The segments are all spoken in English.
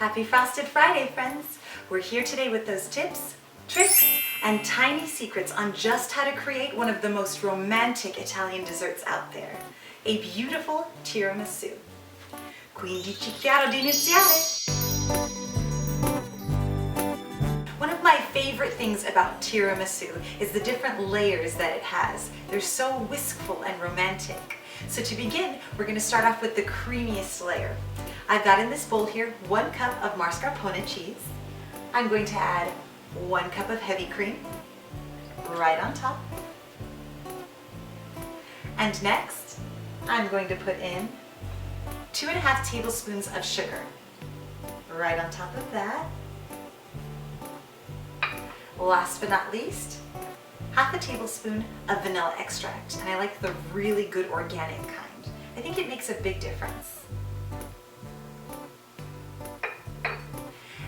Happy Frosted Friday, friends! We're here today with those tips, tricks, and tiny secrets on just how to create one of the most romantic Italian desserts out there, a beautiful tiramisu. Quindi ci chiaro di iniziare! One of my favorite things about tiramisu is the different layers that it has. They're so wistful and romantic. So to begin, we're going to start off with the creamiest layer. I've got in this bowl here 1 cup of mascarpone cheese. I'm going to add 1 cup of heavy cream right on top. And next, I'm going to put in 2½ tablespoons of sugar right on top of that. Last but not least, ½ tablespoon of vanilla extract, and I like the really good organic kind. I think it makes a big difference.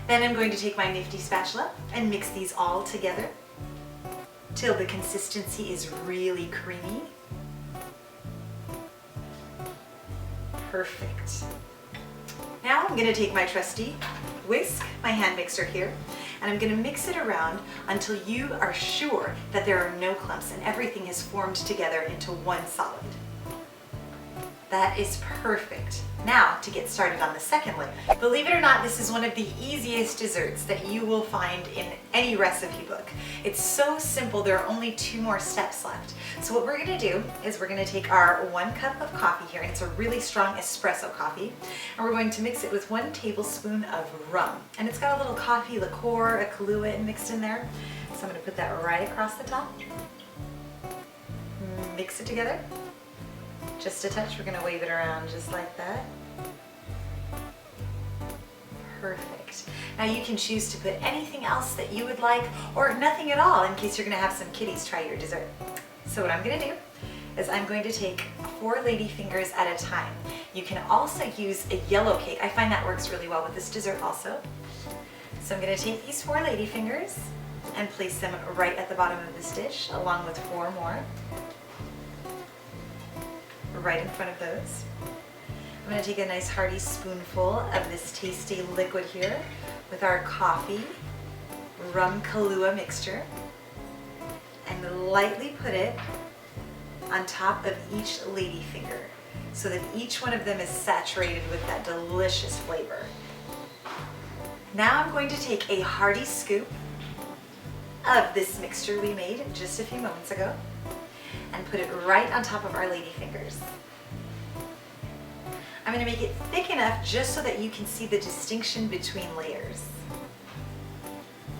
Then I'm going to take my nifty spatula and mix these all together till the consistency is really creamy. Perfect. Now I'm going to take my trusty whisk, my hand mixer here, and I'm going to mix it around until you are sure that there are no clumps and everything has formed together into one solid. That is perfect. Now to get started on the second layer. Believe it or not, this is one of the easiest desserts that you will find in any recipe book. It's so simple, there are only 2 more steps left. So what we're going to do is we're going to take our 1 cup of coffee here, and it's a really strong espresso coffee, and we're going to mix it with 1 tablespoon of rum. And it's got a little coffee liqueur, a Kahlua mixed in there. So I'm going to put that right across the top. Mix it together. Just a touch, we're going to wave it around just like that. Perfect. Now you can choose to put anything else that you would like or nothing at all in case you're going to have some kiddies try your dessert. So what I'm going to do is I'm going to take 4 lady fingers at a time. You can also use a yellow cake. I find that works really well with this dessert also. So I'm going to take these 4 lady fingers and place them right at the bottom of this dish along with 4 more. Right in front of those. I'm going to take a nice hearty spoonful of this tasty liquid here with our coffee, rum Kahlua mixture, and lightly put it on top of each lady finger so that each one of them is saturated with that delicious flavor. Now I'm going to take a hearty scoop of this mixture we made just a few moments ago and put it right on top of our lady fingers. I'm going to make it thick enough just so that you can see the distinction between layers.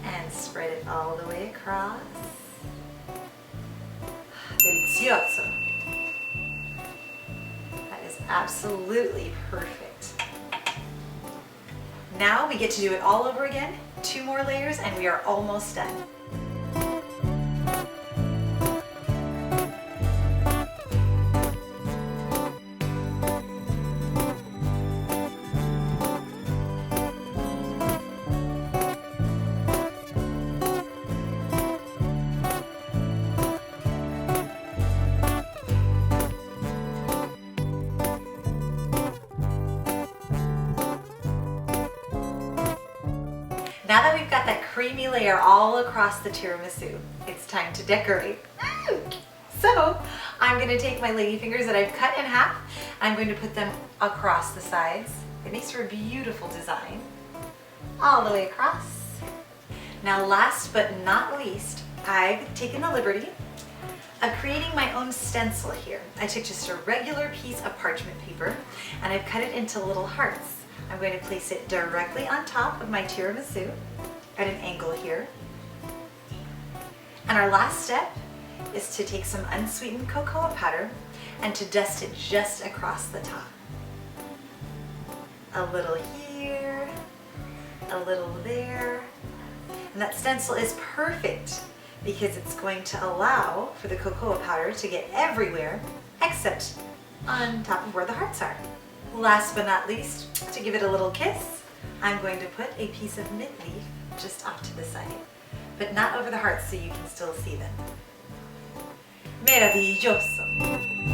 And spread it all the way across. Delizioso. That is absolutely perfect. Now we get to do it all over again. 2 more layers and we are almost done. Now that we've got that creamy layer all across the tiramisu, it's time to decorate. So I'm going to take my lady fingers that I've cut in half, I'm going to put them across the sides. It makes for a beautiful design. All the way across. Now last but not least, I've taken the liberty of creating my own stencil here. I took just a regular piece of parchment paper and I've cut it into little hearts. I'm going to place it directly on top of my tiramisu at an angle here. And our last step is to take some unsweetened cocoa powder and to dust it just across the top. A little here, a little there. And that stencil is perfect because it's going to allow for the cocoa powder to get everywhere except on top of where the hearts are. Last but not least, to give it a little kiss, I'm going to put a piece of mint leaf just off to the side, but not over the hearts so you can still see them. Meraviglioso!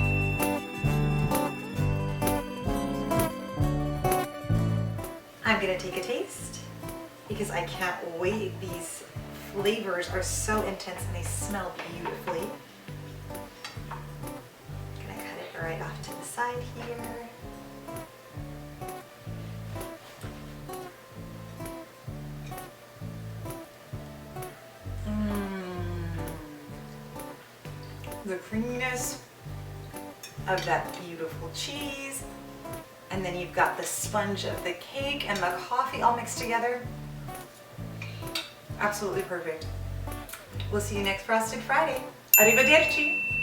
I'm gonna take a taste because I can't wait. These flavors are so intense and they smell beautifully. I'm gonna cut it right off to the side here. The creaminess of that beautiful cheese, and then you've got the sponge of the cake and the coffee all mixed together. Absolutely perfect. We'll see you next Frosted Friday. Arrivederci!